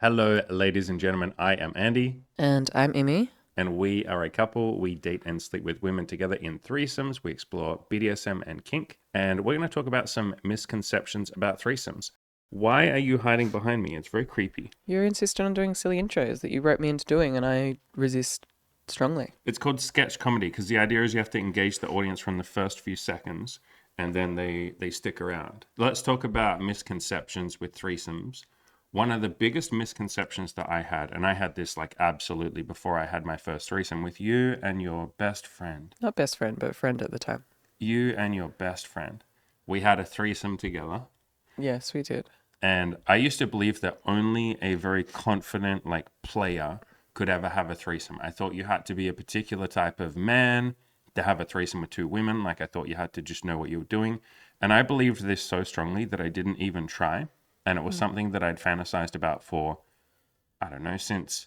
Hello, ladies and gentlemen. I am Andy, And I'm Amy. and we are a couple. We date and sleep with women together in threesomes. We explore BDSM and kink, and we're going to talk about some misconceptions about threesomes. Why are you hiding behind me? It's very creepy. You're insistent on doing silly intros that you wrote me into doing, and I resist strongly. It's called sketch comedy because the idea is you have to engage the audience from the first few seconds, and then they stick around. Let's talk about misconceptions with threesomes. One of the biggest misconceptions that I had, and I had this like absolutely before I had my first threesome with you and your best friend. Not best friend, but friend at the time. You and your best friend. We had a threesome together. Yes, we did. And I used to believe that only a very confident like player could ever have a threesome. I thought you had to be a particular type of man to have a threesome with two women. Like I thought you had to just know what you were doing. And I believed this so strongly that I didn't even try. And it was something that I'd fantasized about for, I don't know, since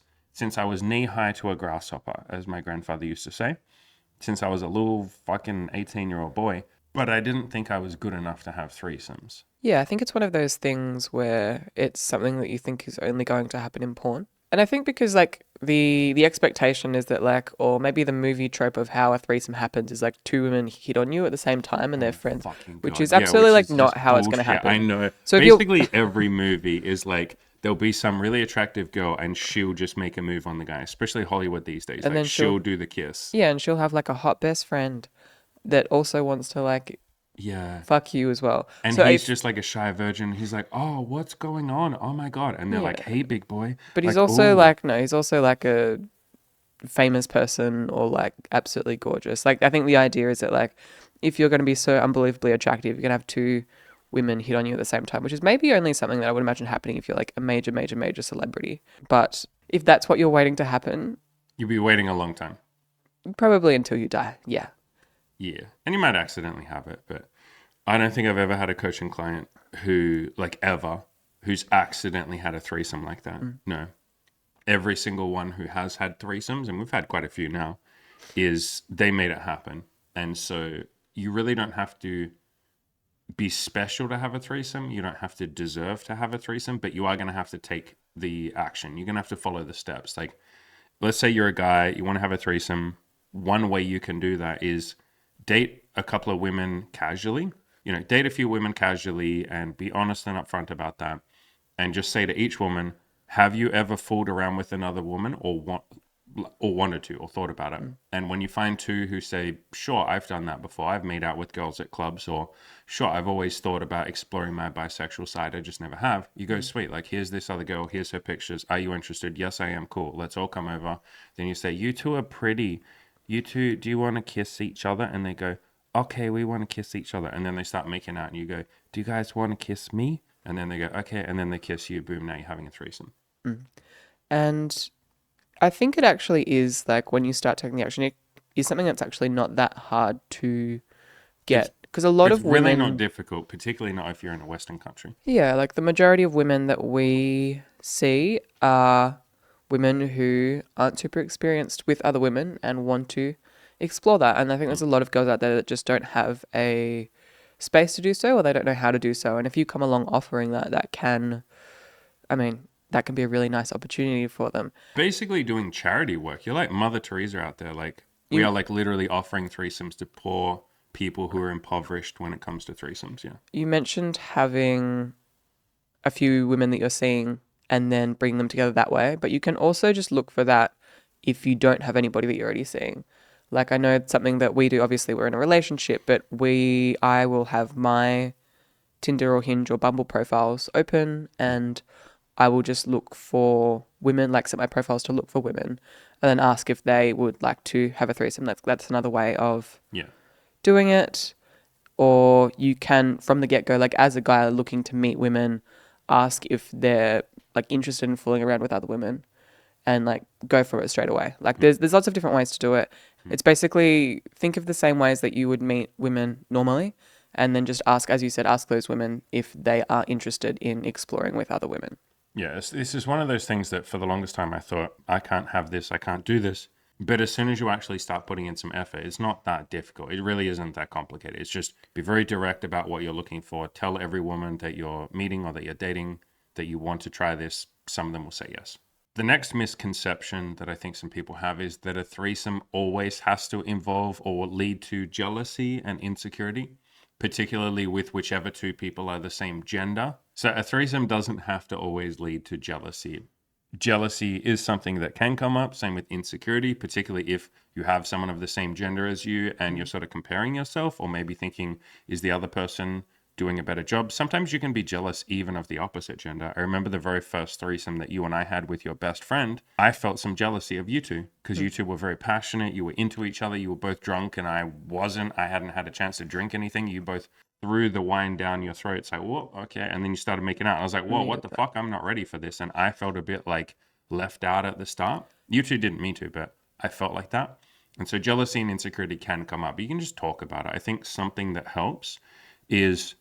I was knee high to a grasshopper, as my grandfather used to say, since I was a little fucking 18-year-old boy. But I didn't think I was good enough to have threesomes. Yeah, I think it's one of those things where it's something that you think is only going to happen in porn. And I think because like the expectation is that like, or maybe the movie trope of how a threesome happens is like two women hit on you at the same time and they're friends, Fucking which God. is Yeah, absolutely which like is not just how it's going to bullshit. happen. I know. So if you're Basically, every movie is like there'll be some really attractive girl and she'll just make a move on the guy, especially Hollywood these days. and Like then she'll do the kiss. yeah, and she'll have like a hot best friend that also wants to like Yeah. fuck you as well. And So he's if just like a shy virgin. He's like, oh, what's going on? Oh my God. And they're yeah, like, hey, big boy. but he's Like, also oh, like no, he's also like a famous person or like absolutely gorgeous. Like I think the idea is that like if you're going to be so unbelievably attractive, you're going to have two women hit on you at the same time, which is maybe only something that I would imagine happening if you're like a major celebrity. But if that's what you're waiting to happen, you'll be waiting a long time. probably until you die. Yeah. Yeah. And you might accidentally have it, but I don't think I've ever had a coaching client who, like, ever, who's accidentally had a threesome like that. Mm. No. Every single one who has had threesomes, and we've had quite a few now, is they made it happen. And so you really don't have to be special to have a threesome. You don't have to deserve to have a threesome, but you are going to have to take the action. You're going to have to follow the steps. Like, let's say you're a guy, you want to have a threesome. One way you can do that is date a couple of women casually. Date a few women casually and be honest and upfront about that. And just say to each woman, have you ever fooled around with another woman or wanted to or thought about it? Mm. And when you find two who say, sure, I've done that before. I've made out with girls at clubs, or sure, I've always thought about exploring my bisexual side. I just never have. You go, sweet, like here's this other girl, here's her pictures. Are you interested? Yes, I am. Cool. Let's all come over. Then you say, you two are pretty. You two, do you want to kiss each other? And they go, okay, we want to kiss each other. And then they start making out and you go, do you guys want to kiss me? And then they go, okay. And then they kiss you. Boom, now you're having a threesome. Mm. And I think it actually is like when you start taking the action, it is something that's actually not that hard to It's, get because a lot it's of really not women, difficult, particularly not if you're in a Western country. yeah, like the majority of women that we see are women who aren't super experienced with other women and want to explore that. And I think there's a lot of girls out there that just don't have a space to do so or they don't know how to do so. And if you come along offering that, I mean, that can be a really nice opportunity for them. Basically doing charity work. You're like Mother Teresa out there. Like we You are like literally offering threesomes to poor people who are impoverished when it comes to threesomes. Yeah. you mentioned having a few women that you're seeing and then bring them together that way. But you can also just look for that if you don't have anybody that you're already seeing. Like I know it's something that we do. Obviously, we're in a relationship, but I will have my Tinder or Hinge or Bumble profiles open, and I will just look for women, like set my profiles to look for women, and then ask if they would like to have a threesome. That's another way of Yeah. doing it. Or you can, from the get go, like as a guy looking to meet women, ask if they're like interested in fooling around with other women and like go for it straight away. Like there's lots of different ways to do it. It's basically think of the same ways that you would meet women normally and then just ask, as you said, ask those women if they are interested in exploring with other women. Yeah. This is one of those things that for the longest time I thought, I can't have this, I can't do this. But as soon as you actually start putting in some effort, it's not that difficult. It really isn't that complicated. It's just be very direct about what you're looking for. Tell every woman that you're meeting or that you're dating that you want to try this. some of them will say yes. The next misconception that I think some people have is that a threesome always has to involve or lead to jealousy and insecurity, particularly with whichever two people are the same gender. So a threesome doesn't have to always lead to jealousy. Jealousy is something that can come up, same with insecurity, particularly if you have someone of the same gender as you and you're sort of comparing yourself, or maybe thinking, is the other person doing a better job? Sometimes you can be jealous even of the opposite gender. I remember the very first threesome that you and I had with your best friend. I felt some jealousy of you two because you two were very passionate. You were into each other. You were both drunk and I wasn't. I hadn't had a chance to drink anything. You both threw the wine down your throat. It's like, whoa, okay. And then you started making out. I was like, whoa, what the fuck? I'm not ready for this. And I felt a bit like left out at the start. You two didn't mean to, but I felt like that. And so jealousy and insecurity can come up. You can just talk about it. I think something that helps is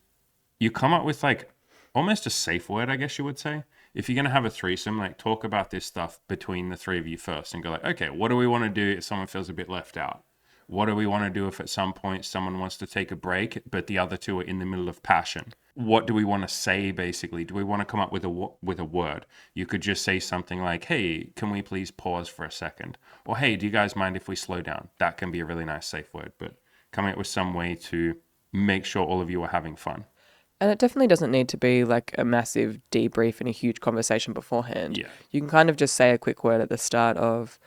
you come up with like almost a safe word, I guess you would say. If you're going to have a threesome, like talk about this stuff between the three of you first and go like, okay, what do we want to do if someone feels a bit left out? What do we want to do if at some point someone wants to take a break, but the other two are in the middle of passion? What do we want to say, basically? Do we want to come up with a word? You could just say something like, hey, can we please pause for a second? Or, hey, do you guys mind if we slow down? That can be a really nice safe word, but coming up with some way to make sure all of you are having fun. And it definitely doesn't need to be like a massive debrief and a huge conversation beforehand. Yeah. You can kind of just say a quick word at the start of,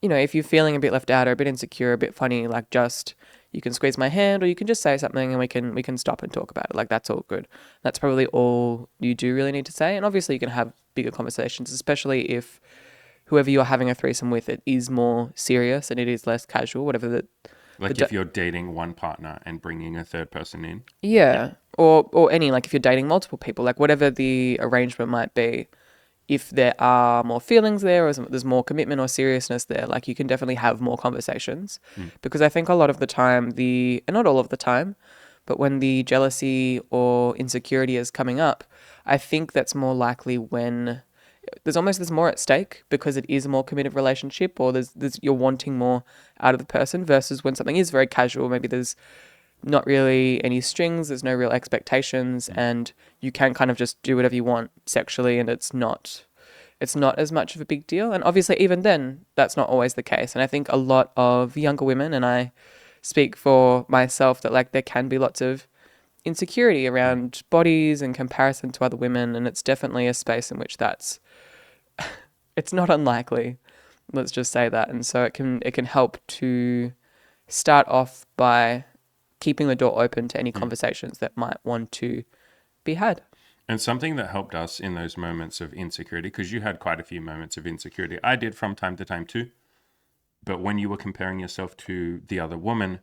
if you're feeling a bit left out or a bit insecure, a bit funny, like just you can squeeze my hand or you can just say something and we can stop and talk about it. Like that's all good. That's probably all you do really need to say. And obviously you can have bigger conversations, especially if whoever you're having a threesome with, it is more serious and it is less casual, whatever the Like if you're dating one partner and bringing a third person in. Yeah. Or any, like if you're dating multiple people, like whatever the arrangement might be, if there are more feelings there or there's more commitment or seriousness there, like you can definitely have more conversations. Because I think a lot of the time, and not all of the time, but when the jealousy or insecurity is coming up, I think that's more likely when there's more at stake because it is a more committed relationship or there's you're wanting more out of the person versus when something is very casual, maybe there's not really any strings, there's no real expectations, and you can kind of just do whatever you want sexually and it's not as much of a big deal. And obviously even then that's not always the case. And I think a lot of younger women, and I speak for myself, that like there can be lots of insecurity around bodies and comparison to other women, and it's definitely a space in which it's not unlikely, let's just say that. And so it can help to start off by keeping the door open to any conversations that might want to be had. And something that helped us in those moments of insecurity, because you had quite a few moments of insecurity, I did from time to time too, but when you were comparing yourself to the other woman,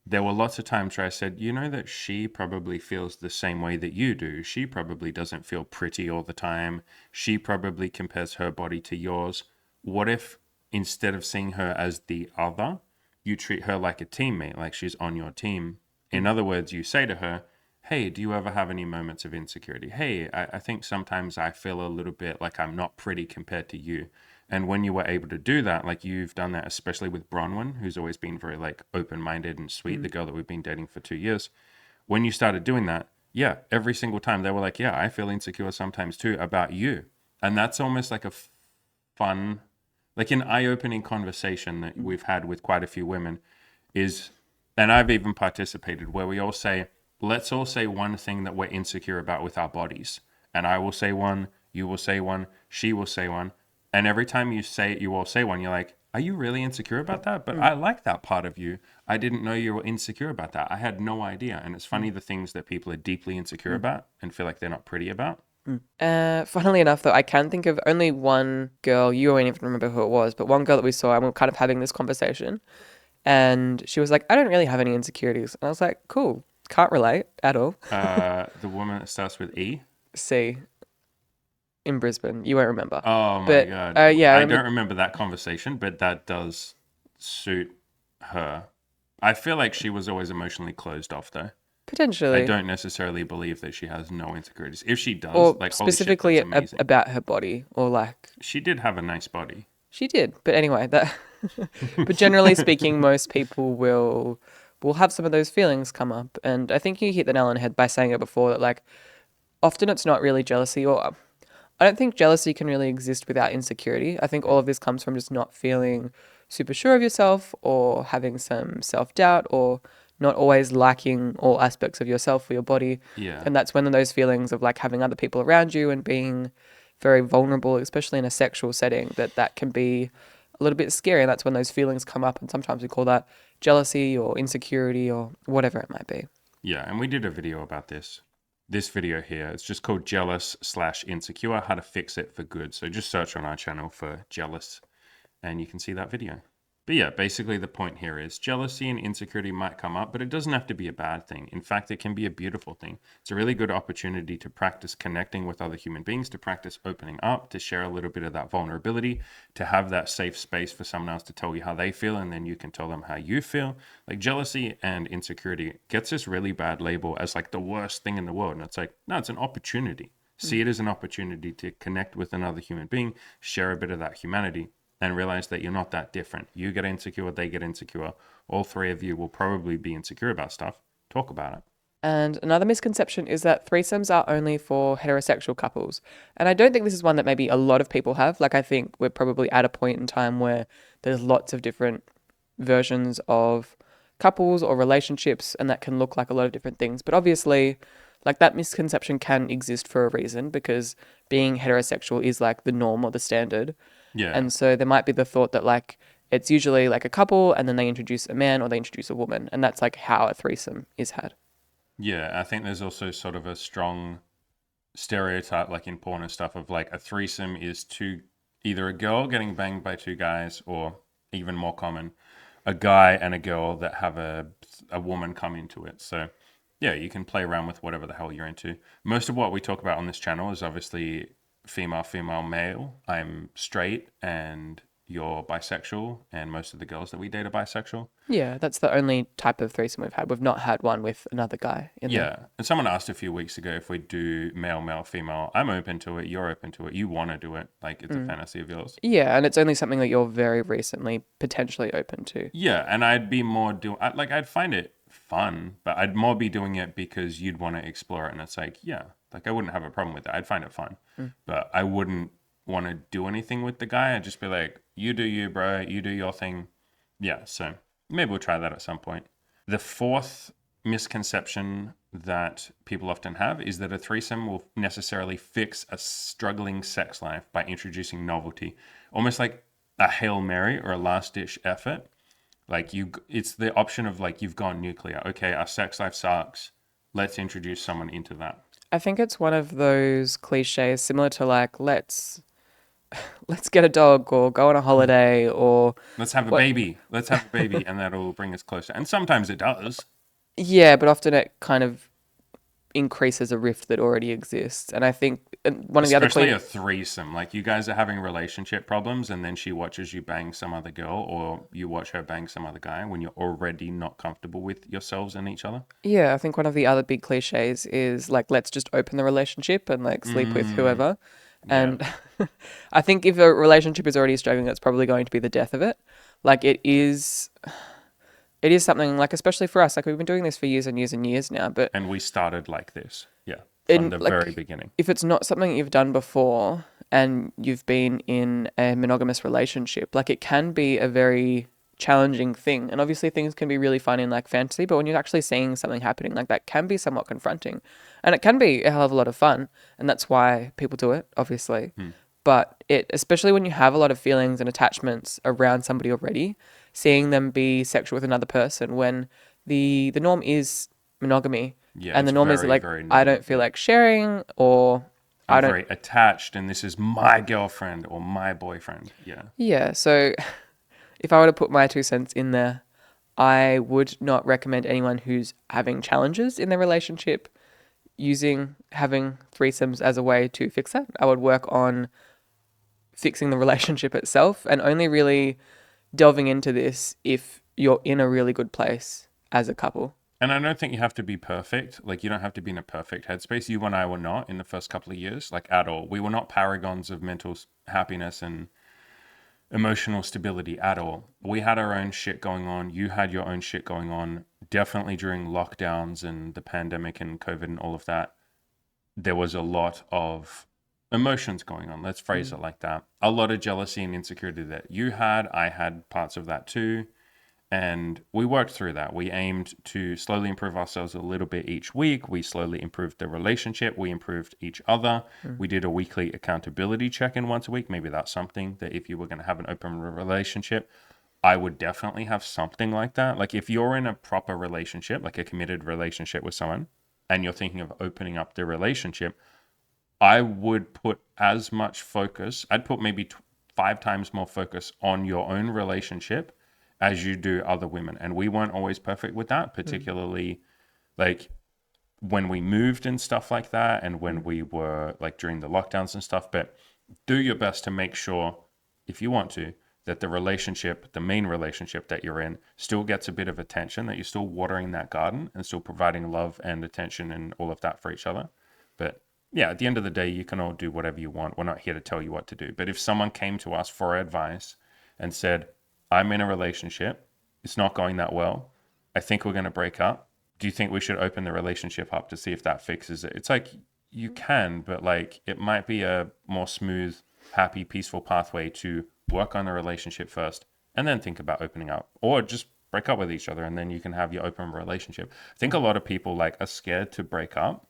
there were lots of times where I said, that she probably feels the same way that you do. She probably doesn't feel pretty all the time. She probably compares her body to yours. What if instead of seeing her as the other, you treat her like a teammate, like she's on your team? In other words, you say to her, hey, do you ever have any moments of insecurity? Hey, I think sometimes I feel a little bit like I'm not pretty compared to you. And when you were able to do that, like you've done that, especially with Bronwyn, who's always been very like open-minded and sweet, the girl that we've been dating for 2 years. When you started doing that, yeah, every single time they were like, yeah, I feel insecure sometimes too about you. And that's almost like a fun, like an eye-opening conversation that we've had with quite a few women is, and I've even participated, where we all say, let's all say one thing that we're insecure about with our bodies. And I will say one, you will say one, she will say one. And every time you all say one, you're like, are you really insecure about that? But I like that part of you. I didn't know you were insecure about that. I had no idea. And it's funny the things that people are deeply insecure about and feel like they're not pretty about. Funnily enough, though, I can think of only one girl, you won't even remember who it was, but one girl that we saw, and we were kind of having this conversation. And she was like, I don't really have any insecurities. And I was like, cool. Can't relate at all. The woman that starts with E? C. In Brisbane. You won't remember. Oh my but, God. Yeah, I don't remember that conversation, but that does suit her. I feel like she was always emotionally closed off though. Potentially. I don't necessarily believe that she has no insecurities. If she does, or like specifically holy shit, that's amazing. about her body, or like She did have a nice body. she did. But anyway, that but generally speaking, most people will have some of those feelings come up. And I think you hit the nail on the head by saying it before that like often it's not really jealousy, or I don't think jealousy can really exist without insecurity. I think all of this comes from just not feeling super sure of yourself or having some self doubt or not always liking all aspects of yourself or your body. Yeah. And that's when those feelings of like having other people around you and being very vulnerable, especially in a sexual setting, that can be a little bit scary. And that's when those feelings come up. And sometimes we call that jealousy or insecurity or whatever it might be. Yeah, and we did a video about this. This video here, it's just called Jealous/Insecure, how to fix it for good. So just search on our channel for jealous and you can see that video. But yeah, basically the point here is jealousy and insecurity might come up, but it doesn't have to be a bad thing. In fact, it can be a beautiful thing. It's a really good opportunity to practice connecting with other human beings, to practice opening up, to share a little bit of that vulnerability, to have that safe space for someone else to tell you how they feel, and then you can tell them how you feel. Like jealousy and insecurity gets this really bad label as like the worst thing in the world. And it's like, no, it's an opportunity. See it as an opportunity to connect with another human being, share a bit of that humanity, and realize that you're not that different. You get insecure, they get insecure. All three of you will probably be insecure about stuff. Talk about it. And another misconception is that threesomes are only for heterosexual couples. And I don't think this is one that maybe a lot of people have. Like, I think we're probably at a point in time where there's lots of different versions of couples or relationships, and that can look like a lot of different things. But obviously, like, that misconception can exist for a reason because being heterosexual is like the norm or the standard. Yeah. And so there might be the thought that like it's usually like a couple and then they introduce a man or they introduce a woman. And that's like how a threesome is had. Yeah, I think there's also sort of a strong stereotype, like in porn and stuff, of like a threesome is either a girl getting banged by two guys, or even more common, a guy and a girl that have a woman come into it. So yeah, you can play around with whatever the hell you're into. Most of what we talk about on this channel is obviously female, female, male. I'm straight and you're bisexual, and most of the girls that we date are bisexual. Yeah, that's the only type of threesome we've had. We've not had one with another guy in there. Yeah. And someone asked a few weeks ago if we do male, male, female. I'm open to it. You're open to it. You want to do it. Like, it's a fantasy of yours. Yeah, and it's only something that you're very recently potentially open to. Yeah. And I'd be more I'd find it fun, but I'd more be doing it because you'd want to explore it. And it's like, yeah, like I wouldn't have a problem with it. I'd find it fun, but I wouldn't want to do anything with the guy. I'd just be like, you do you, bro. You do your thing. Yeah. So maybe we'll try that at some point. The fourth misconception that people often have is that a threesome will necessarily fix a struggling sex life by introducing novelty, almost like a Hail Mary or a last ditch effort. Like it's the option of like, you've gone nuclear. Okay, our sex life sucks. Let's introduce someone into that. I think it's one of those cliches similar to like let's get a dog or go on a holiday or Let's have a baby. Let's have a baby, and that'll bring us closer. And sometimes it does. yeah, but often it kind of increases a rift that already exists. And I think one of the other Especially a threesome. Like, you guys are having relationship problems, and then she watches you bang some other girl, or you watch her bang some other guy when you're already not comfortable with yourselves and each other. yeah, I think one of the other big cliches is like let's just open the relationship and like sleep with whoever. And I think if a relationship is already struggling, that's probably going to be the death of it. Like it is something like, especially for us, like we've been doing this for years and years and years now, but And we started like this. Yeah. in From the like very beginning. if it's not something you've done before and you've been in a monogamous relationship, like it can be a very challenging thing. And obviously things can be really fun in like fantasy, but when you're actually seeing something happening, like that can be somewhat confronting. And it can be a hell of a lot of fun. And that's why people do it, obviously. But especially when you have a lot of feelings and attachments around somebody already, seeing them be sexual with another person when the norm is monogamy. Yeah, And the it's norm is very, like, very I normal. don't feel like sharing, or I I'm don't. very attached, and this is my girlfriend or my boyfriend. Yeah. Yeah. So if I were to put my 2 cents in there, I would not recommend anyone who's having challenges in their relationship having threesomes as a way to fix that. I would work on fixing the relationship itself and only really delving into this if you're in a really good place as a couple. And I don't think you have to be perfect. Like, you don't have to be in a perfect headspace. You and I were not in the first couple of years, like, at all. We were not paragons of mental happiness and emotional stability at all. We had our own shit going on. You had your own shit going on. Definitely during lockdowns and the pandemic and COVID and all of that, there was a lot of emotions going on. Let's phrase it like that. A lot of jealousy and insecurity that you had. I had parts of that too. And we worked through that. We aimed to slowly improve ourselves a little bit each week. We slowly improved the relationship. We improved each other. We did a weekly accountability check-in once a week. Maybe that's something that if you were going to have an open relationship, I would definitely have something like that. Like if you're in a proper relationship, like a committed relationship with someone, and you're thinking of opening up the relationship, I would put as much focus, I'd put maybe 5 times more focus on your own relationship as you do other women. And we weren't always perfect with that, particularly like when we moved and stuff like that, and when we were like during the lockdowns and stuff. But do your best to make sure, if you want to, that the relationship, the main relationship that you're in, still gets a bit of attention, that you're still watering that garden and still providing love and attention and all of that for each other. But yeah, at the end of the day, you can all do whatever you want. We're not here to tell you what to do. But if someone came to us for advice and said, I'm in a relationship, it's not going that well, I think we're going to break up. Do you think we should open the relationship up to see if that fixes it? It's like you can, but like it might be a more smooth, happy, peaceful pathway to work on the relationship first and then think about opening up, or just break up with each other and then you can have your open relationship. I think a lot of people like are scared to break up.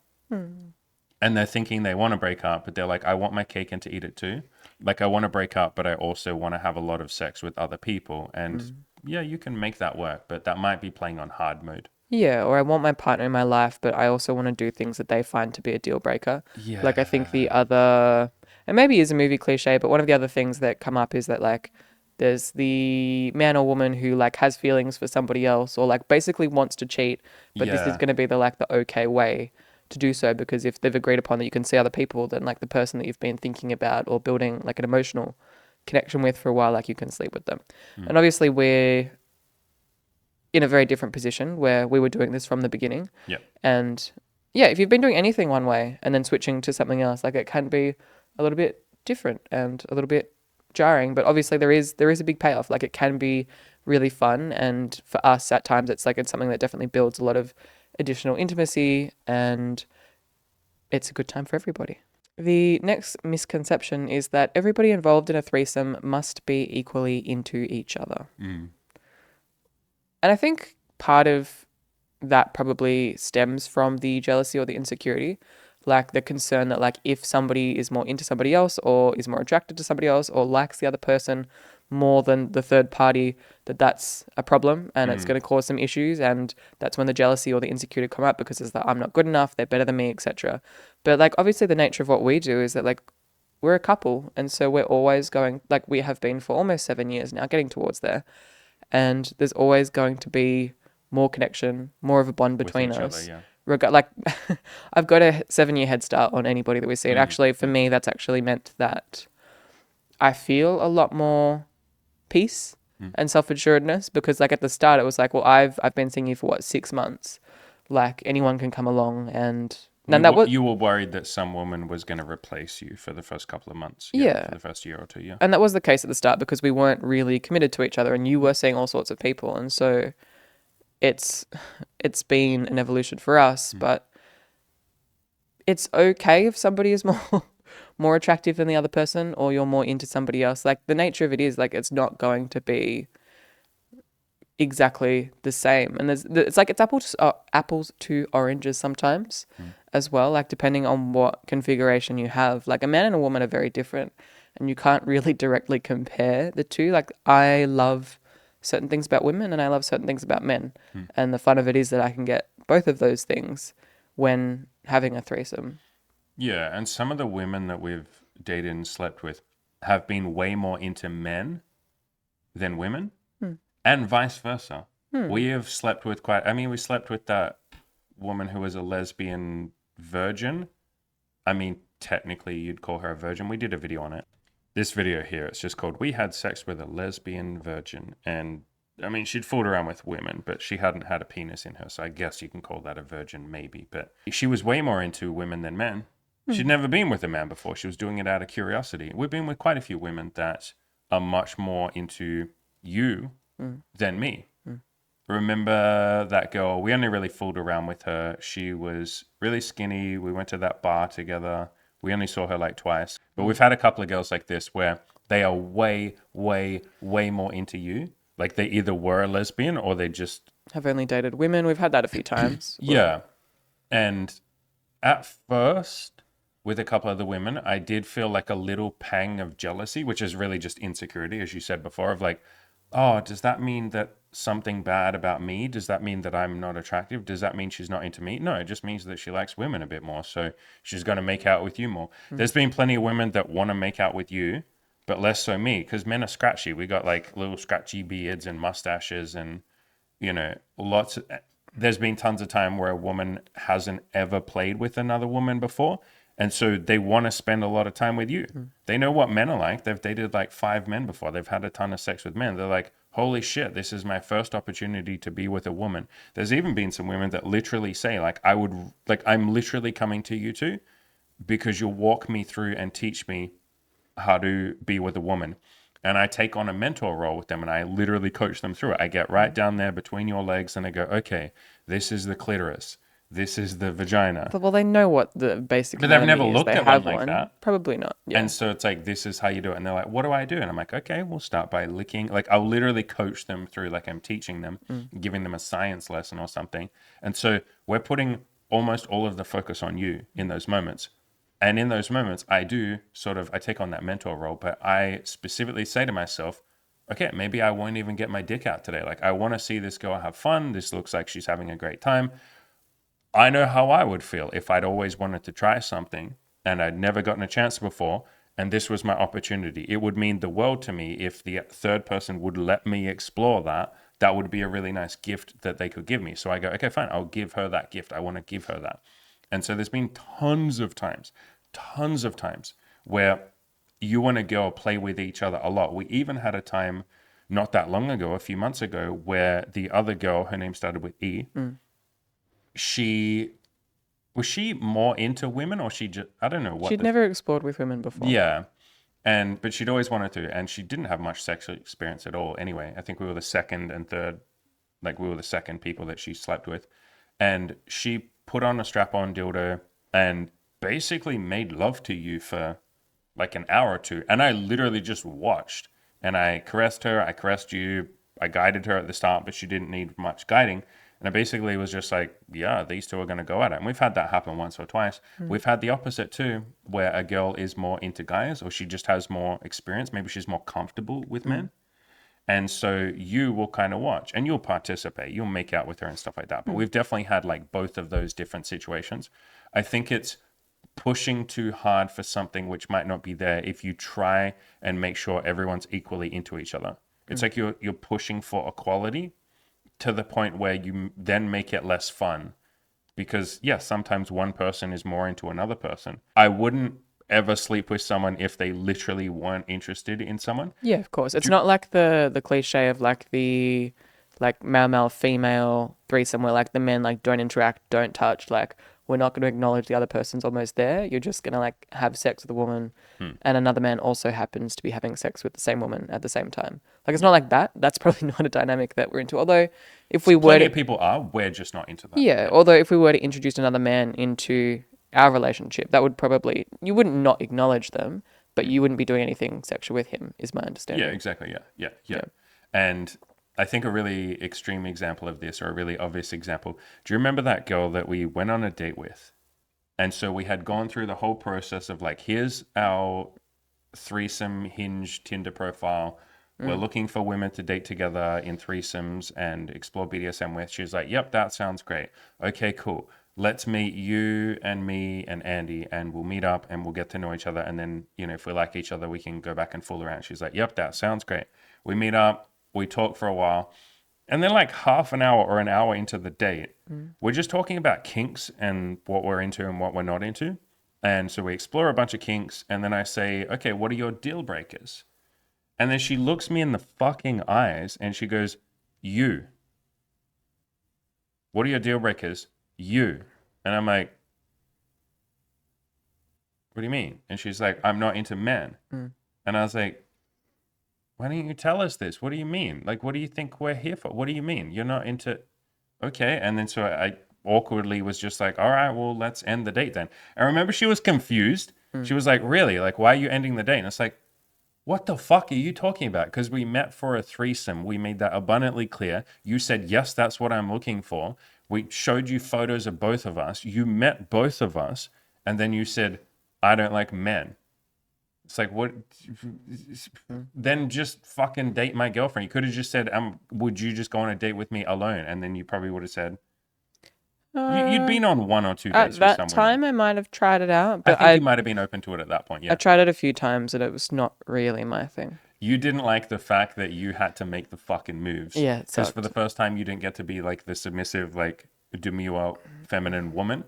And they're thinking they want to break up, but they're like, I want my cake and to eat it too. Like, I want to break up, but I also want to have a lot of sex with other people. And yeah, you can make that work, but that might be playing on hard mode. Yeah, or I want my partner in my life, but I also want to do things that they find to be a deal breaker. Yeah. Like I think the other, and maybe is a movie cliche, but one of the other things that come up is that like there's the man or woman who like has feelings for somebody else or like basically wants to cheat, but this is Yeah. going to be the okay way to do so, because if they've agreed upon that you can see other people, then like the person that you've been thinking about or building like an emotional connection with for a while, like you can sleep with them. And obviously we're in a very different position where we were doing this from the beginning. Yeah. And yeah, if you've been doing anything one way and then switching to something else, like it can be a little bit different and a little bit jarring. But obviously there is a big payoff. Like it can be really fun, and for us at times it's something that definitely builds a lot of additional intimacy, and it's a good time for everybody. The next misconception is that everybody involved in a threesome must be equally into each other. Mm. And I think part of that probably stems from the jealousy or the insecurity, like the concern that like if somebody is more into somebody else or is more attracted to somebody else or likes the other person more than the third party, that's a problem and it's going to cause some issues, and that's when the jealousy or the insecurity come up, because it's like I'm not good enough, they're better than me, etc. But like obviously the nature of what we do is that like we're a couple, and so we're always going, like we have been for almost 7 years now, getting towards there, and there's always going to be more connection, more of a bond With between each other, us. yeah. Like, I've got a 7-year head start on anybody that we see. And actually, for me, that's actually meant that I feel a lot more peace and self-assuredness, because like at the start, it was like, well, I've been seeing you for what, 6 months. Like anyone can come along, and You were worried that some woman was going to replace you for the first couple of months. Yeah. For the first year or two, yeah. And that was the case at the start because we weren't really committed to each other, and you were seeing all sorts of people, and so it's been an evolution for us. But it's okay if somebody is more attractive than the other person, or you're more into somebody else. Like the nature of it is like it's not going to be exactly the same, and it's like it's apples to oranges sometimes as well, like depending on what configuration you have. Like a man and a woman are very different, and you can't really directly compare the two. Like I love certain things about women and I love certain things about men, and the fun of it is that I can get both of those things when having a threesome. Yeah, and some of the women that we've dated and slept with have been way more into men than women, and vice versa. We have slept with we slept with that woman who was a lesbian virgin. I mean, technically, you'd call her a virgin. We did a video on it. This video here, it's just called We Had Sex with a Lesbian Virgin. And I mean, she'd fooled around with women, but she hadn't had a penis in her. So I guess you can call that a virgin, maybe. But she was way more into women than men. She'd never been with a man before. She was doing it out of curiosity. We've been with quite a few women that are much more into you than me. Remember that girl? We only really fooled around with her. She was really skinny. We went to that bar together. We only saw her like twice. But we've had a couple of girls like this where they are way, way, way more into you. Like they either were a lesbian or they just, Have only dated women. We've had that a few times. yeah. And at first, with a couple of the women, I did feel like a little pang of jealousy, which is really just insecurity, as you said before, of like, oh, does that mean that something bad about me? Does that mean that I'm not attractive? Does that mean she's not into me? No, it just means that she likes women a bit more. So she's going to make out with you more. There's been plenty of women that want to make out with you, but less so me, because men are scratchy. We got like little scratchy beards and mustaches and, lots of, there's been tons of time where a woman hasn't ever played with another woman before. And so they want to spend a lot of time with you. They know what men are like. They've dated like 5 men before. They've had a ton of sex with men. They're like, holy shit, this is my first opportunity to be with a woman. There's even been some women that literally say, like, I'm literally coming to you two because you'll walk me through and teach me how to be with a woman. And I take on a mentor role with them and I literally coach them through it. I get right down there between your legs and I go, okay, this is the clitoris. This is the vagina. Well, they know what the basic But they've never anatomy is. looked They at have one like that. Probably not. Yeah. And so it's like, this is how you do it. And they're like, what do I do? And I'm like, okay, we'll start by licking. Like, I'll literally coach them through, like I'm teaching them, giving them a science lesson or something. And so we're putting almost all of the focus on you in those moments. And in those moments, I take on that mentor role, but I specifically say to myself, okay, maybe I won't even get my dick out today. Like, I want to see this girl have fun. This looks like she's having a great time. I know how I would feel if I'd always wanted to try something and I'd never gotten a chance before, and this was my opportunity. It would mean the world to me if the third person would let me explore that. That would be a really nice gift that they could give me. So I go, okay, fine, I'll give her that gift. I want to give her that. And so there's been tons of times where you and a girl play with each other a lot. We even had a time not that long ago, a few months ago, where the other girl, her name started with E, was she more into women or she just, I don't know what. She'd never explored with women before. Yeah. But she'd always wanted to, and she didn't have much sexual experience at all. Anyway, I think we were the second and third, like we were the second people that she slept with. And she put on a strap-on dildo and basically made love to you for like an hour or two. And I literally just watched and I caressed her. I caressed you. I guided her at the start, but she didn't need much guiding. And I basically was just like, yeah, these two are going to go at it. And we've had that happen once or twice. We've had the opposite too, where a girl is more into guys or she just has more experience. Maybe she's more comfortable with men. And so you will kind of watch and you'll participate. You'll make out with her and stuff like that. But we've definitely had like both of those different situations. I think it's pushing too hard for something which might not be there if you try and make sure everyone's equally into each other. It's like you're pushing for equality to the point where you then make it less fun because sometimes one person is more into another person. I wouldn't ever sleep with someone if they literally weren't interested in someone. Yeah, of course. It's not like the cliche of like the like male female threesome where like the men like don't interact, don't touch, like we're not going to acknowledge the other person's almost there. You're just going to like have sex with a woman and another man also happens to be having sex with the same woman at the same time. Like it's not like that. That's probably not a dynamic that we're into. Although if we were Plenty to, of people are, we're just not into that. yeah, although if we were to introduce another man into our relationship, that would probably, you wouldn't not acknowledge them, but you wouldn't be doing anything sexual with him, is my understanding. Yeah, exactly. Yeah. And I think a really extreme example of this, or a really obvious example, do you remember that girl that we went on a date with? And so we had gone through the whole process of like, here's our threesome Hinge Tinder profile. We're looking for women to date together in threesomes and explore BDSM with. She was like, yep, that sounds great. Okay, cool. Let's meet you and me and Andy and we'll meet up and we'll get to know each other. And then, if we like each other, we can go back and fool around. She's like, yep, that sounds great. We meet up, we talk for a while. And then like half an hour or an hour into the date, we're just talking about kinks and what we're into and what we're not into. And so we explore a bunch of kinks. And then I say, okay, what are your deal breakers? And then she looks me in the fucking eyes and she goes, you. What are your deal breakers? You. And I'm like, what do you mean? And she's like, I'm not into men. And I was like, why don't you tell us this? What do you mean? Like, what do you think we're here for? What do you mean? You're not into... Okay. And then so I awkwardly was just like, all right, well, let's end the date then. I remember she was confused She was like, really? Like, why are you ending the date? And it's like, what the fuck are you talking about? Because we met for a threesome. We made that abundantly clear. You said, yes, that's what I'm looking for. We showed you photos of both of us. You met both of us. And then you said, I don't like men. It's like, what? Then just fucking date my girlfriend. You could have just said, would you just go on a date with me alone? And then you probably would have said, you'd been on 1 or 2 dates At with that some women. time, I might have tried it out, I but think you might have been open to it at that point. I Yeah. tried it a few times and it was not really my thing. You didn't like the fact that you had to make the fucking moves. Yeah, it Because for the sucked. first time, you didn't get to be like the submissive, like demure, feminine woman.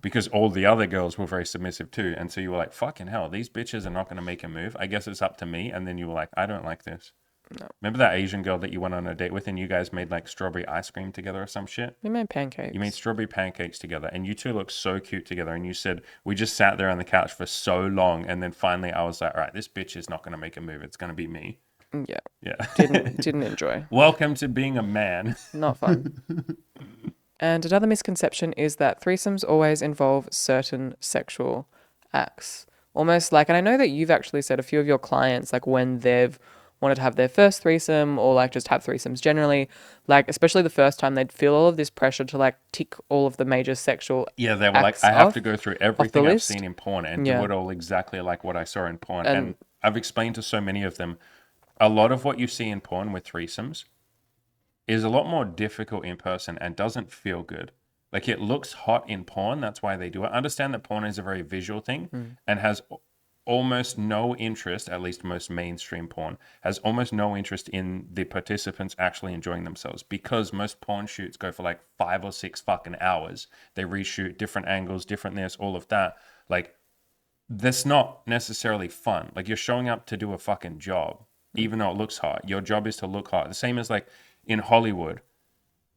Because all the other girls were very submissive too. And so you were like, fucking hell, these bitches are not going to make a move. I guess it's up to me. And then you were like, I don't like this. No. Remember that Asian girl that you went on a date with and you guys made like strawberry ice cream together or some shit? We made pancakes. You made strawberry pancakes together and you two looked so cute together. And you said, we just sat there on the couch for so long. And then finally I was like, all right, this bitch is not going to make a move. It's going to be me. Yeah. Yeah. Didn't enjoy. Welcome to being a man. Not fun. And another misconception is that threesomes always involve certain sexual acts. Almost like, and I know that you've actually said a few of your clients, like when they've wanted to have their first threesome or like just have threesomes generally, like especially the first time, they'd feel all of this pressure to like tick all of the major sexual Yeah, they were like, acts I have off- to go through off the everything I've list. seen in porn and Yeah. do it all exactly like what I saw in porn. And- And I've explained to so many of them, a lot of what you see in porn with threesomes is a lot more difficult in person and doesn't feel good. Like it looks hot in porn, that's why they do it. Understand that porn is a very visual thing and has almost no interest, at least most mainstream porn, has almost no interest in the participants actually enjoying themselves because most porn shoots go for like 5 or 6 fucking hours. They reshoot different angles, different this, all of that. Like, that's not necessarily fun. Like, you're showing up to do a fucking job, even though it looks hot. Your job is to look hot. The same as like in Hollywood,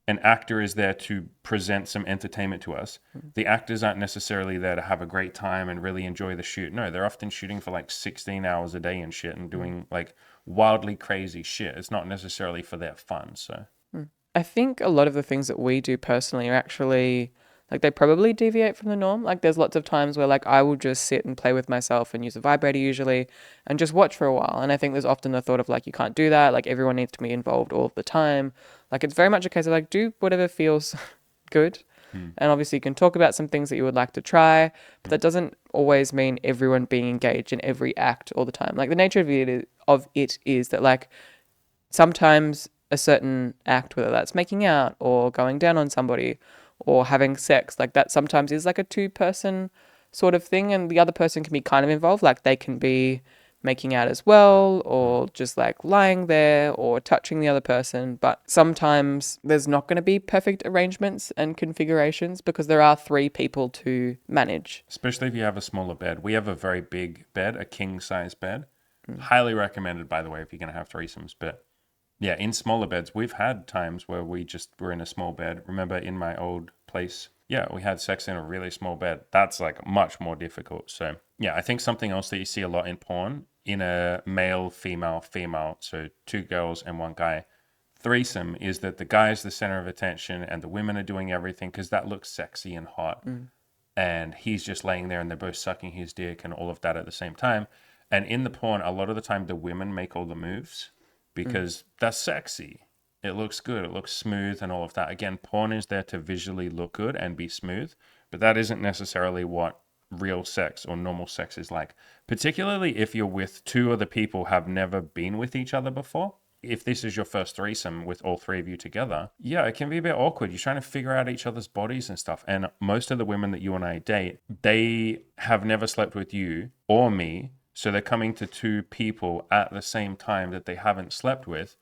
an actor is there to present some entertainment to us. The actors aren't necessarily there to have a great time and really enjoy the shoot. No, they're often shooting for like 16 hours a day and shit and doing like wildly crazy shit. It's not necessarily for their fun. So I think a lot of the things that we do personally are actually like they probably deviate from the norm. Like there's lots of times where like I will just sit and play with myself and use a vibrator usually and just watch for a while. And I think there's often the thought of like you can't do that. Like everyone needs to be involved all of the time. Like it's very much a case of like do whatever feels good. And obviously you can talk about some things that you would like to try, but that doesn't always mean everyone being engaged in every act all the time. Like the nature of it is that like sometimes a certain act, whether that's making out or going down on somebody or having sex, like that sometimes is like a two-person sort of thing, and the other person can be kind of involved. Like they can be making out as well or just like lying there or touching the other person. But sometimes there's not going to be perfect arrangements and configurations because there are 3 people to manage. especially if you have a smaller bed. We have a very big bed, a king size bed. Highly recommended, by the way, if you're going to have threesomes. But yeah, in smaller beds, we've had times where we just were in a small bed. Remember in my old place, yeah, we had sex in a really small bed. That's like much more difficult. So yeah, I think something else that you see a lot in porn, in a male, female, female, so 2 girls and 1 guy threesome, is that the guy is the center of attention and the women are doing everything because that looks sexy and hot. And he's just laying there and they're both sucking his dick and all of that at the same time. And in the porn, a lot of the time, the women make all the moves because that's sexy. It looks good. It looks smooth and all of that. Again, porn is there to visually look good and be smooth, but that isn't necessarily what real sex or normal sex is like, particularly if you're with 2 other people who have never been with each other before. If this is your first threesome with all 3 of you together, yeah, it can be a bit awkward. You're trying to figure out each other's bodies and stuff. And most of the women that you and I date, they have never slept with you or me. So they're coming to 2 people at the same time that they haven't slept with.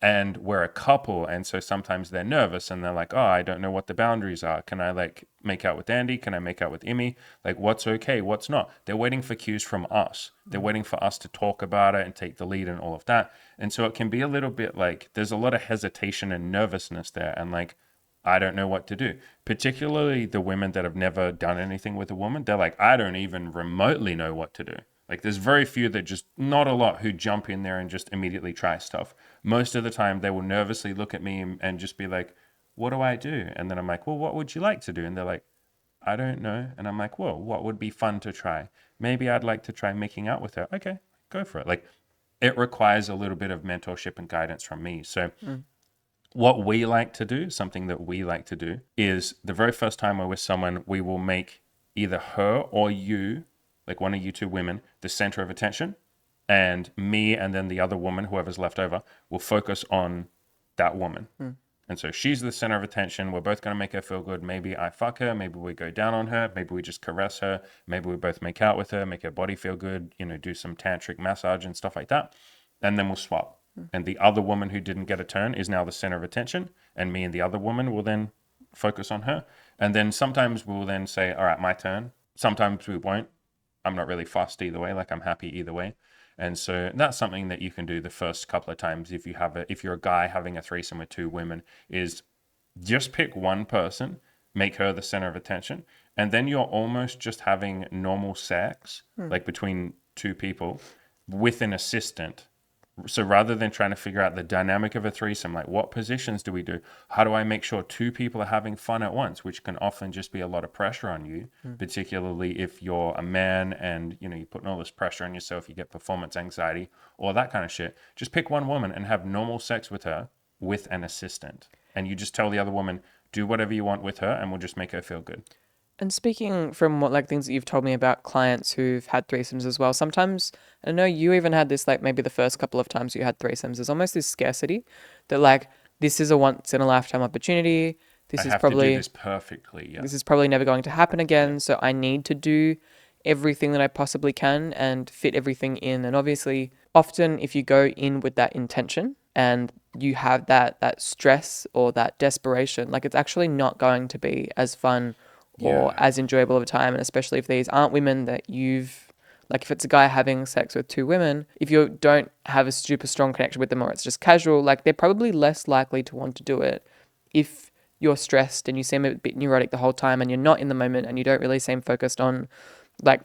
And we're a couple, and so sometimes they're nervous and they're like, oh, I don't know what the boundaries are. Can I like make out with Andy? Can I make out with Imi? Like, what's okay, what's not? They're waiting for cues from us. They're waiting for us to talk about it and take the lead and all of that. And so it can be a little bit like there's a lot of hesitation and nervousness there, and like, I don't know what to do. Particularly the women that have never done anything with a woman, they're like, I don't even remotely know what to do. Like there's very few that just, not a lot, who jump in there and just immediately try stuff. Most of the time they will nervously look at me and just be like, what do I do? And then I'm like, well, what would you like to do? And they're like, I don't know. And I'm like, well, what would be fun to try? Maybe I'd like to try making out with her. Okay, go for it. Like, it requires a little bit of mentorship and guidance from me. So, Mm. what we like to do, something that we like to do, is the very first time we're with someone, we will make either her or you, like one of you two women, the center of attention. And me and then the other woman, whoever's left over, will focus on that woman. Mm. And so she's the center of attention. We're both going to make her feel good. Maybe I fuck her. Maybe we go down on her. Maybe we just caress her. Maybe we both make out with her, make her body feel good, do some tantric massage and stuff like that. And then we'll swap. And the other woman who didn't get a turn is now the center of attention. And me and the other woman will then focus on her. And then sometimes we'll then say, all right, my turn. Sometimes we won't. I'm not really fussed either way. Like, I'm happy either way. And so that's something that you can do the first couple of times if you're a guy having a threesome with two women, is just pick one person, make her the center of attention, and then you're almost just having normal sex, like between two people, with an assistant. So rather than trying to figure out the dynamic of a threesome, like what positions do we do? How do I make sure two people are having fun at once, which can often just be a lot of pressure on you, particularly if you're a man and, you're putting all this pressure on yourself, you get performance anxiety, all that kind of shit. Just pick one woman and have normal sex with her with an assistant. And you just tell the other woman, do whatever you want with her and we'll just make her feel good. And speaking from what things that you've told me about clients who've had threesomes as well, sometimes I know you even had this maybe the first couple of times you had threesomes, there's almost this scarcity that this is a once in a lifetime opportunity. I have to do this perfectly. Yeah. This is probably never going to happen again. So I need to do everything that I possibly can and fit everything in. And obviously, often if you go in with that intention and you have that stress or that desperation, it's actually not going to be as fun or as enjoyable of a time. And especially if these aren't women that you've, if it's a guy having sex with two women, if you don't have a super strong connection with them or it's just casual, they're probably less likely to want to do it. If you're stressed and you seem a bit neurotic the whole time and you're not in the moment and you don't really seem focused on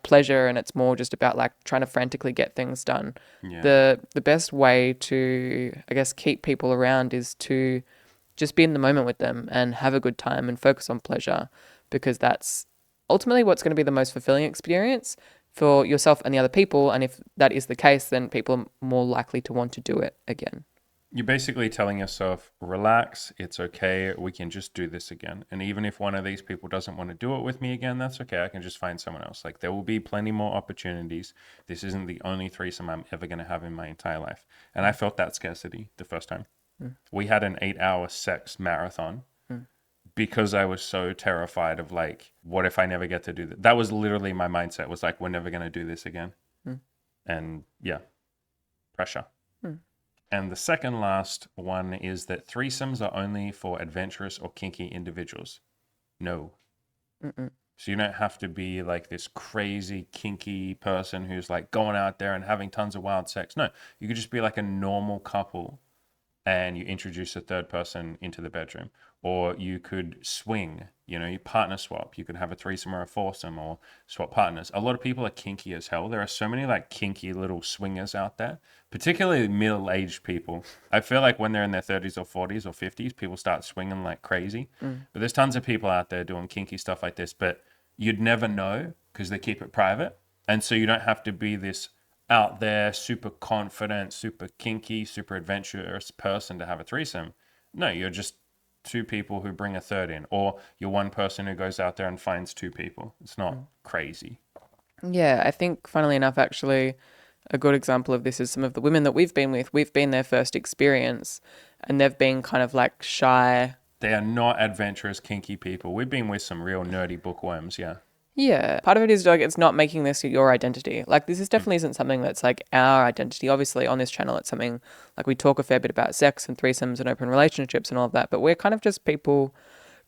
pleasure and it's more just about trying to frantically get things done. The best way to, I guess, keep people around is to just be in the moment with them and have a good time and focus on pleasure, because that's ultimately what's going to be the most fulfilling experience for yourself and the other people. And if that is the case, then people are more likely to want to do it again. You're basically telling yourself, relax, it's okay, we can just do this again. And even if one of these people doesn't want to do it with me again, that's okay, I can just find someone else. There will be plenty more opportunities. This isn't the only threesome I'm ever going to have in my entire life. And I felt that scarcity the first time. We had an 8-hour sex marathon because I was so terrified of what if I never get to do that? That was literally my mindset, was we're never going to do this again. And yeah, pressure. And the second last one is that threesomes are only for adventurous or kinky individuals. No. Mm-mm. So you don't have to be this crazy kinky person who's going out there and having tons of wild sex. No, you could just be a normal couple and you introduce a third person into the bedroom. Or you could swing, you partner swap. You could have a threesome or a foursome or swap partners. A lot of people are kinky as hell. There are so many kinky little swingers out there, particularly middle-aged people. I feel when they're in their 30s or 40s or 50s, people start swinging like crazy. But there's tons of people out there doing kinky stuff like this, but you'd never know because they keep it private. And so you don't have to be this out there, super confident, super kinky, super adventurous person to have a threesome. No, you're just two people who bring a third in, or you're one person who goes out there and finds two people. It's not crazy. Yeah, I think funnily enough, actually, a good example of this is some of the women that we've been with. We've been their first experience and they've been kind of shy. They are not adventurous, kinky people. We've been with some real nerdy bookworms, yeah. Yeah. Part of it is it's not making this your identity. This is definitely isn't something that's our identity. Obviously on this channel, it's something we talk a fair bit about sex and threesomes and open relationships and all of that, but we're kind of just people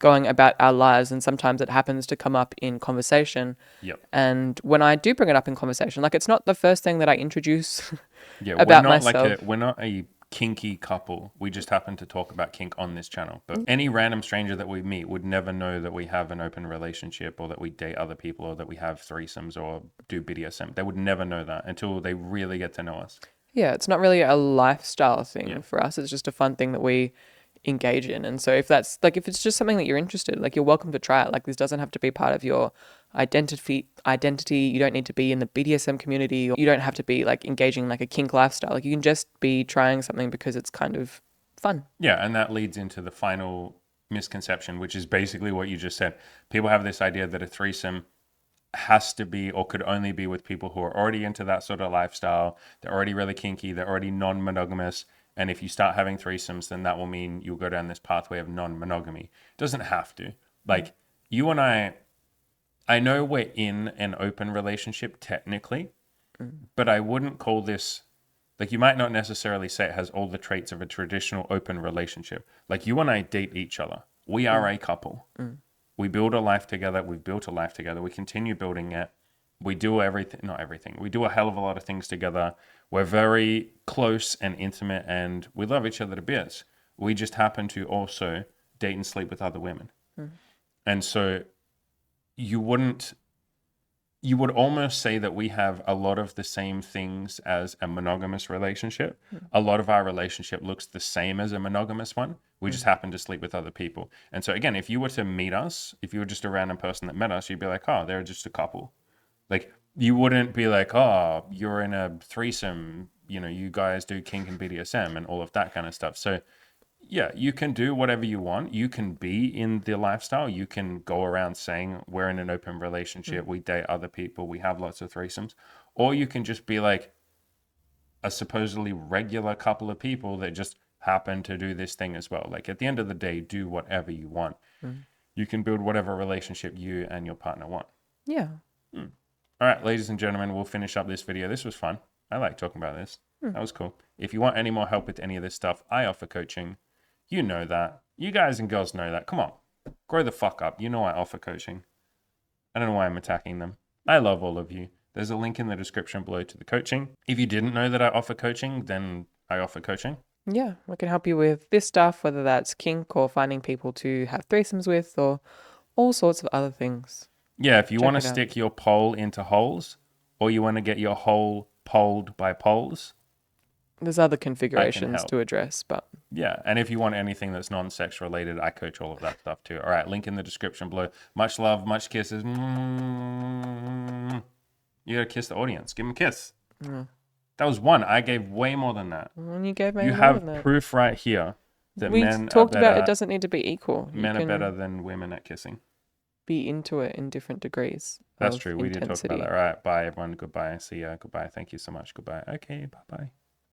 going about our lives, and sometimes it happens to come up in conversation. Yep. And when I do bring it up in conversation, it's not the first thing that I introduce yeah, about we're not myself. we're not a kinky couple. We just happen to talk about kink on this channel. But any random stranger that we meet would never know that we have an open relationship or that we date other people or that we have threesomes or do BDSM. They would never know that until they really get to know us. Yeah, it's not really a lifestyle thing for us. It's just a fun thing that we engage in. And so if that's like, if it's just something that you're interested, like, you're welcome to try it. Like, this doesn't have to be part of your identity. You don't need to be in the BDSM community, or you don't have to be like engaging like a kink lifestyle. Like, you can just be trying something because it's kind of fun. Yeah, and that leads into the final misconception, which is basically what you just said. People have this idea that a threesome has to be or could only be with people who are already into that sort of lifestyle. They're already really kinky. They're already non-monogamous. And if you start having threesomes, then that will mean you'll go down this pathway of non-monogamy. It doesn't have to. Like, you and I know we're in an open relationship technically, but I wouldn't call this, like, you might not necessarily say it has all the traits of a traditional open relationship. Like, you and I date each other. We are a couple. We build a life together. We've built a life together. We continue building it. We do everything, not everything. We do a hell of a lot of things together. We're very close and intimate, and we love each other to bits. We just happen to also date and sleep with other women. And so you would almost say that we have a lot of the same things as a monogamous relationship. A lot of our relationship looks the same as a monogamous one. We just happen to sleep with other people. And so again, if you were to meet us, if you were just a random person that met us, you'd be like, oh, they're just a couple. Like, you wouldn't be like, oh, you're in a threesome, you guys do kink and BDSM and all of that kind of stuff. So yeah, you can do whatever you want. You can be in the lifestyle. You can go around saying we're in an open relationship. We date other people. We have lots of threesomes. Or you can just be like a supposedly regular couple of people that just happen to do this thing as well. Like, at the end of the day, do whatever you want. You can build whatever relationship you and your partner want. Yeah. All right, ladies and gentlemen, we'll finish up this video. This was fun. I like talking about this. That was cool. If you want any more help with any of this stuff, I offer coaching. You know that. You guys and girls know that. Come on. Grow the fuck up. You know I offer coaching. I don't know why I'm attacking them. I love all of you. There's a link in the description below to the coaching. If you didn't know that I offer coaching, then I offer coaching. Yeah, I can help you with this stuff, whether that's kink or finding people to have threesomes with, or all sorts of other things. Yeah, if you want to it out. stick your pole into holes, or you want to get your hole poled by poles, There's other configurations help. to address, but yeah. And if you want anything that's non-sex related, I coach all of that stuff too. All right, link in the description below. Much love, much kisses. You gotta kiss the audience. Give them a kiss. That was one. I gave way more than that. and you gave me You more have than that. proof right here that We men talked are better, about it doesn't need to be equal. You men are can better than women at kissing. be into it in different degrees. That's of true. We did talk intensity. about that. All right. Bye, everyone. Goodbye. See ya. Goodbye. Thank you so much. Goodbye. Okay. Bye-bye.